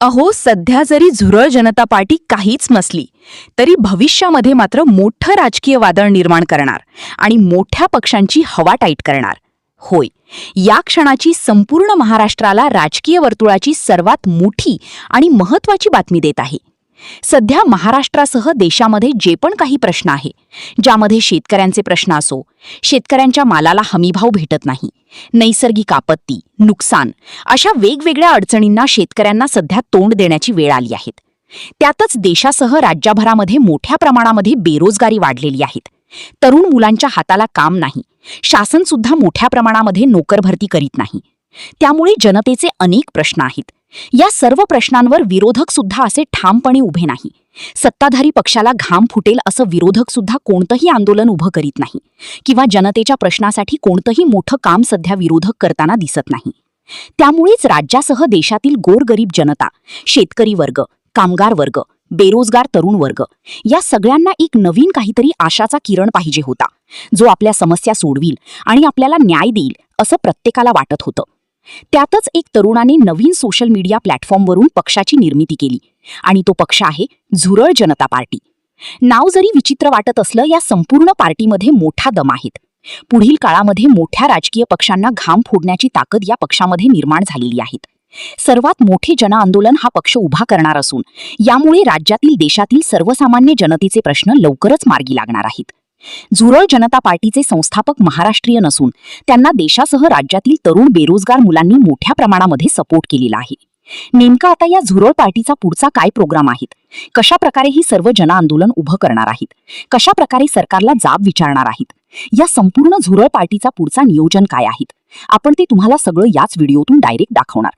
अहो, सध्या जरी झुरळ जनता पार्टी काहीच नसली तरी भविष्यामध्ये मात्र मोठं राजकीय वादळ निर्माण करणार आणि मोठ्या पक्षांची हवा टाईट करणार. होय, या क्षणाची संपूर्ण महाराष्ट्राला राजकीय वर्तुळाची सर्वात मोठी आणि महत्त्वाची बातमी देत आहे. सध्या महाराष्ट्रासह देशामध्ये जे पण काही प्रश्न आहे, ज्यामध्ये शेतकऱ्यांचे प्रश्न असो, शेतकऱ्यांच्या मालाला हमीभाव भेटत नाही, नैसर्गिक आपत्ती, नुकसान, अशा वेगवेगळ्या अडचणींना शेतकऱ्यांना सध्या तोंड देण्याची वेळ आली आहे. त्यातच देशासह राज्यभरामध्ये मोठ्या प्रमाणामध्ये बेरोजगारी वाढलेली आहे. तरुण मुलांच्या हाताला काम नाही, शासन सुद्धा मोठ्या प्रमाणामध्ये नोकर भरती करीत नाही. त्यामुळे जनतेचे अनेक प्रश्न आहेत. या सर्व प्रश्नांवर विरोधक सुद्धा असे ठामपणे उभे नाही. सत्ताधारी पक्षाला घाम फुटेल असं विरोधक सुद्धा कोणतंही आंदोलन उभं करीत नाही किंवा जनतेच्या प्रश्नासाठी कोणतंही मोठं काम सध्या विरोधक करताना दिसत नाही. त्यामुळेच राज्यासह देशातील गोरगरीब जनता, शेतकरी वर्ग, कामगार वर्ग, बेरोजगार तरुण वर्ग या सगळ्यांना एक नवीन काहीतरी आशाचा किरण पाहिजे होता, जो आपल्या समस्या सोडविल आणि आपल्याला न्याय देईल असं प्रत्येकाला वाटत होतं. त्यातच एक तरुणाने नवीन सोशल मीडिया प्लॅटफॉर्मवरून पक्षाची निर्मिती केली आणि तो पक्ष आहे झुरळ जनता पार्टी. नाव जरी विचित्र वाटत असलं, या संपूर्ण पार्टीमध्ये मोठा दम आहेत. पुढील काळामध्ये मोठ्या राजकीय पक्षांना घाम फोडण्याची ताकद या पक्षामध्ये निर्माण झालेली आहे. सर्वात मोठे जनआंदोलन हा पक्ष उभा करणार असून यामुळे राज्यातील देशातील सर्वसामान्य जनतेचे प्रश्न लवकरच मार्गी लागणार आहेत. झुरळ जनता पार्टीचे संस्थापक महाराष्ट्रीय नसून त्यांना देशासह राज्यातील तरुण बेरोजगार मुलांनी मोठ्या प्रमाणामध्ये सपोर्ट केलेला आहे. नेमका आता या झुरळ पार्टीचा पुढचा काय प्रोग्राम आहे, कशा प्रकारे ही सर्व जनआंदोलन उभं करणार आहेत, कशा प्रकारे सरकारला जाब विचारणार आहेत, या संपूर्ण झुरळ पार्टीचा पुढचा नियोजन काय आहे, आपण ते तुम्हाला सगळं याच व्हिडिओतून डायरेक्ट दाखवणार.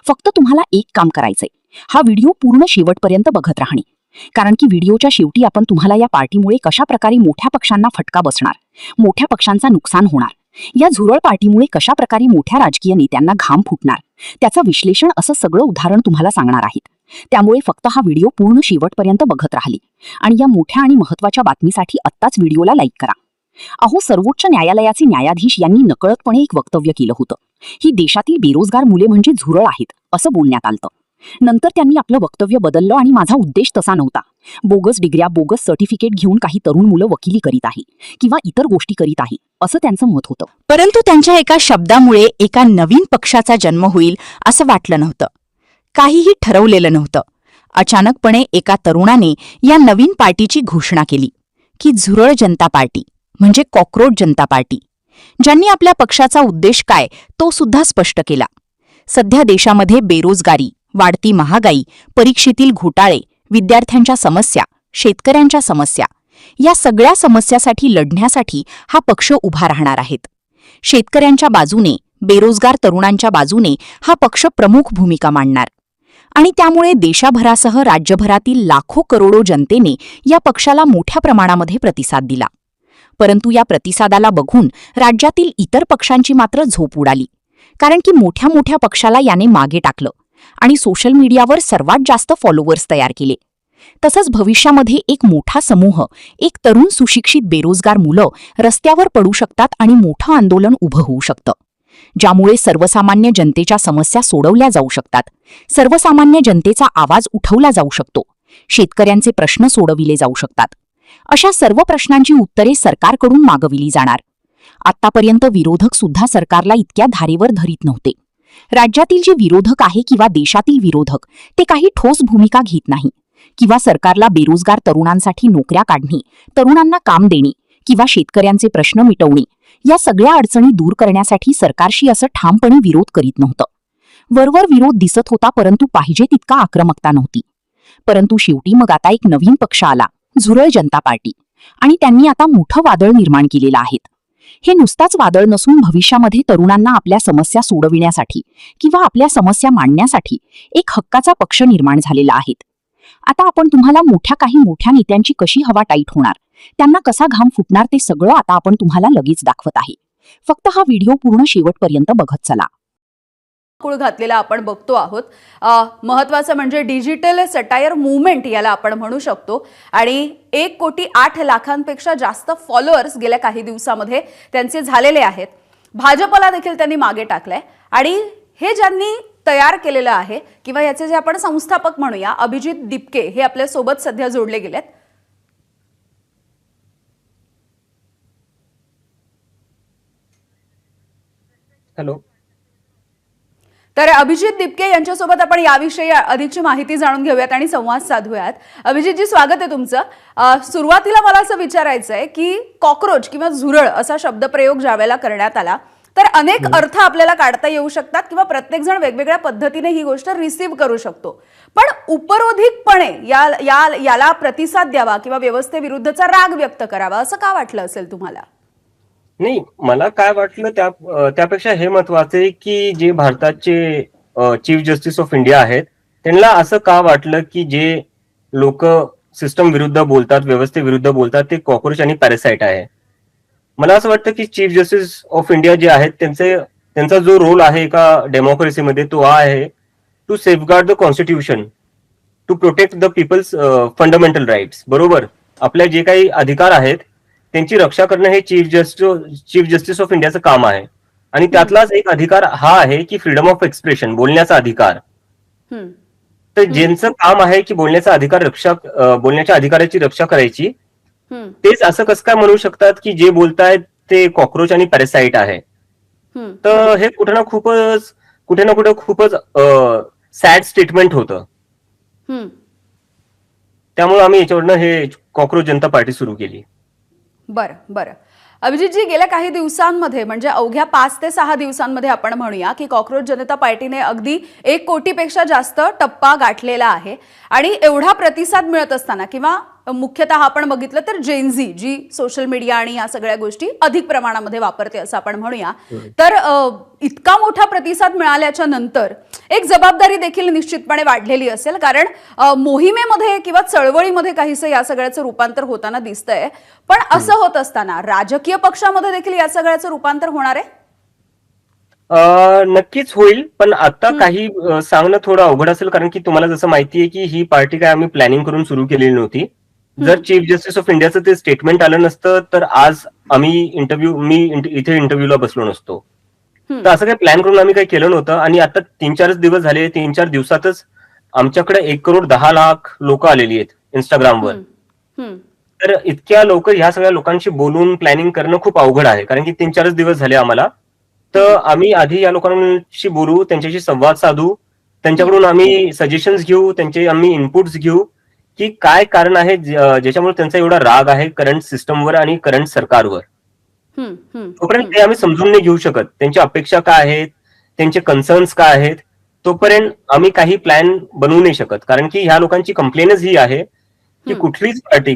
फक्त तुम्हाला एक काम करायचंय, हा व्हिडिओ पूर्ण शेवटपर्यंत बघत राहणे. कारण की व्हिडिओच्या शेवटी आपण तुम्हाला या पार्टीमुळे कशा प्रकारे मोठ्या पक्षांना फटका बसणार, मोठ्या पक्षांचा नुकसान होणार, या झुरळ पार्टीमुळे कशा प्रकारे मोठ्या राजकीय नेत्यांना घाम फुटणार, त्याचं विश्लेषण असं सगळं उदाहरण तुम्हाला सांगणार आहेत. त्यामुळे फक्त हा व्हिडिओ पूर्ण शेवटपर्यंत बघत राहिले आणि या मोठ्या आणि महत्त्वाच्या बातमीसाठी आत्ताच व्हिडिओला लाईक करा. अहो, सर्वोच्च न्यायालयाचे न्यायाधीश यांनी नकळतपणे एक वक्तव्य केलं होतं. ही देशातील बेरोजगार मुले म्हणजे झुरळ आहेत असं बोलण्यात आलं. नंतर त्यांनी आपलं वक्तव्य बदललं आणि माझा उद्देश तसा नव्हता. बोगस डिग्र्या, बोगस सर्टिफिकेट घेऊन काही तरुण मुलं वकिली करीत आहे किंवा इतर गोष्टी करीत आहे असं त्यांचं मत होतं. परंतु त्यांच्या एका शब्दामुळे एका नवीन पक्षाचा जन्म होईल असं वाटलं नव्हतं. काहीही ठरवलेलं नव्हतं. अचानकपणे एका तरुणाने या नवीन पार्टीची घोषणा केली की झुरळ जनता पार्टी म्हणजे कॉकरोच जनता पार्टी. ज्यांनी आपल्या पक्षाचा उद्देश काय तो सुद्धा स्पष्ट केला. सध्या देशामध्ये बेरोजगारी, वाढती महागाई, परीक्षेतील घोटाळे, विद्यार्थ्यांच्या समस्या, शेतकऱ्यांच्या समस्या, या सगळ्या समस्यासाठी लढण्यासाठी हा पक्ष उभा राहणार आहेत. शेतकऱ्यांच्या बाजूने, बेरोजगार तरुणांच्या बाजूने हा पक्ष प्रमुख भूमिका मांडणार आणि त्यामुळे देशाभरासह राज्यभरातील लाखो करोडो जनतेने या पक्षाला मोठ्या प्रमाणामध्ये प्रतिसाद दिला. परंतु या प्रतिसादाला बघून राज्यातील इतर पक्षांची मात्र झोप उडाली. कारण की मोठ्या मोठ्या पक्षाला याने मागे टाकलं आणि सोशल मीडियावर सर्वात जास्त फॉलोअर्स तयार केले. तसंच भविष्यामध्ये एक मोठा समूह, एक तरुण सुशिक्षित बेरोजगार मुलं रस्त्यावर पडू शकतात आणि मोठं आंदोलन उभं होऊ शकतं, ज्यामुळे सर्वसामान्य जनतेच्या समस्या सोडवल्या जाऊ शकतात, सर्वसामान्य जनतेचा आवाज उठवला जाऊ शकतो, शेतकऱ्यांचे प्रश्न सोडविले जाऊ शकतात. अशा सर्व प्रश्नांची उत्तरे सरकारकडून मागविली जाणार. आतापर्यंत विरोधक सुद्धा सरकारला इतक्या धारेवर धरीत नव्हते. राज्यातील जे विरोधक आहे किंवा देशातील विरोधक ते काही ठोस भूमिका घेत नाही किंवा सरकारला बेरोजगार तरुणांसाठी नोकऱ्या काढणे, तरुणांना काम देणे किंवा शेतकऱ्यांचे प्रश्न मिटवणे, या सगळ्या अडचणी दूर करण्यासाठी सरकारशी असं ठामपणे विरोध करीत नव्हतं. वरवर विरोध दिसत होता, परंतु पाहिजे तितका आक्रमकता नव्हती. परंतु शेवटी मग आता एक नवीन पक्ष आला, झुरळ जनता पार्टी, आणि त्यांनी आता मोठं वादळ निर्माण केलेलं आहे. हे नुसताच वादळ नसून भविष्यामध्ये तरुणांना आपल्या समस्या सोडविण्यासाठी किंवा आपल्या समस्या मांडण्यासाठी एक हक्काचा पक्ष निर्माण झालेला आहे. आता आपण तुम्हाला काही मोठ्या नेत्यांची कशी हवा टाईट होणार, त्यांना कसा घाम फुटणार ते सगळं आता आपण तुम्हाला लगेच दाखवत आहे. फक्त हा व्हिडिओ पूर्ण शेवटपर्यंत बघत चला. कुळ घातलेला आपण बघतो आहोत. महत्त्वाचं म्हणजे डिजिटल सटायर मूवमेंट याला आपण म्हणू शकतो. आणि 1,08,00,000पेक्षा जास्त फॉलोअर्स गेल्या काही दिवसामध्ये त्यांचे झालेले आहेत. भाजपला देखील त्यांनी मागे टाकलंय आणि हे ज्यांनी तयार केलेलं आहे किंवा याचे जे आपण संस्थापक म्हणूया अभिजित दिपके हे आपल्या सोबत सध्या जोडले गेलेत. हॅलो. तर अभिजित दिपके यांच्यासोबत आपण याविषयी अधिकची माहिती जाणून घेऊयात आणि संवाद साधूयात. अभिजितजी, स्वागत आहे तुमचं. सुरुवातीला मला असं विचारायचं आहे की कॉक्रोच किंवा झुरळ असा शब्दप्रयोग ज्यावेळेला करण्यात आला तर अनेक अर्थ आपल्याला काढता येऊ शकतात किंवा प्रत्येक जण वेगवेगळ्या पद्धतीने ही गोष्ट रिसीव्ह करू शकतो. पण उपरोधिकपणे याला प्रतिसाद द्यावा किंवा व्यवस्थेविरुद्धचा राग व्यक्त करावा असं का वाटलं असेल तुम्हाला? नाही, मला काय वाटलं त्यापेक्षा हे महत्वाचं आहे की जे भारताचे चीफ जस्टिस ऑफ इंडिया आहेत त्यांना असं का वाटलं की जे लोक सिस्टम विरुद्ध बोलतात, व्यवस्थेविरुद्ध बोलतात, ते कॉक्रोच आणि पॅरासाइट आहे. मला असं वाटतं की चीफ जस्टिस ऑफ इंडिया जे आहेत त्यांचा जो रोल आहे एका डेमोक्रेसीमध्ये तो हा आहे to safeguard the constitution, to protect the people's fundamental rights. बरोबर, आपल्या जे काही अधिकार आहेत त्यांची रक्षा करणं हे चीफ जस्टिस ऑफ इंडियाचं काम आहे. आणि त्यातलाच एक अधिकार हा आहे की फ्रीडम ऑफ एक्सप्रेशन, बोलण्याचा अधिकार. तर ज्यांचं काम आहे की बोलण्याचा अधिकार बोलण्याच्या अधिकाराची रक्षा करायची, तेच असं कसं काय म्हणू शकतात की जे बोलतायत ते कॉक्रोच आणि पॅरासाइट आहे. तर हे कुठे ना कुठे खूपच सॅड स्टेटमेंट होतं. त्यामुळे आम्ही याच्यावरनं हे कॉक्रोच जनता पार्टी सुरू केली. बरं. अभिजितजी, गेल्या काही दिवसांमध्ये म्हणजे अवघ्या 5 ते 6 दिवसांमध्ये आपण म्हणूया की कॉक्रोच जनता पार्टीने अगदी 1 कोटीपेक्षा जास्त टप्पा गाठलेला आहे. आणि एवढा प्रतिसाद मिळत असताना किंवा मुख्यतः आपण बघितलं तर जेनझी जी सोशल मीडिया आणि या सगळ्या गोष्टी अधिक प्रमाणामध्ये वापरते असं आपण म्हणूया, तर इतका मोठा प्रतिसाद मिळाल्याच्या नंतर एक जबाबदारी देखील निश्चितपणे वाढलेली असेल. कारण मोहिमेमध्ये किंवा चळवळीमध्ये काहीसं या सगळ्याचं रूपांतर होताना दिसतंय. पण असं होत असताना राजकीय पक्षामध्ये देखील या सगळ्याचं रूपांतर होणार आहे? नक्कीच होईल, पण आता काही सांगणं थोडं अवघड असेल, कारण की तुम्हाला जसं माहितीये की ही पार्टी काय आम्ही प्लॅनिंग करून सुरू केलेली नव्हती. जर चीफ जस्टिस ऑफ इंडियाचं ते स्टेटमेंट आलं नसतं तर आज मी इथे इंटरव्ह्यूला बसलो नसतो. तर असं काही प्लॅन करून आम्ही काही केलं नव्हतं. आणि आता 3-4 दिवस झाले, 3-4 दिवसातच आमच्याकडे 1,10,00,000 लोक आलेली आहेत इंस्टाग्रामवर. तर इतक्या लवकर ह्या सगळ्या लोकांशी बोलून प्लॅनिंग करणं खूप अवघड आहे, कारण की 3-4 दिवस झाले आम्हाला. तर आम्ही आधी या लोकांशी बोलू, त्यांच्याशी संवाद साधू, त्यांच्याकडून आम्ही सजेशन्स घेऊ, त्यांचे आम्ही इनपुट्स घेऊ की काय कारण आहे ज्याच्यामुळे त्यांचा एवढा राग आहे करंट सिस्टमवर आणि करंट सरकारवर. तोपर्यंत ते आम्ही समजून नाही घेऊ शकत, त्यांच्या अपेक्षा काय आहेत, त्यांचे कन्सर्न्स काय आहेत, तोपर्यंत आम्ही काही प्लॅन बनवू नाही शकत. कारण की ह्या लोकांची कंप्लेनच ही आहे की कुठलीच पार्टी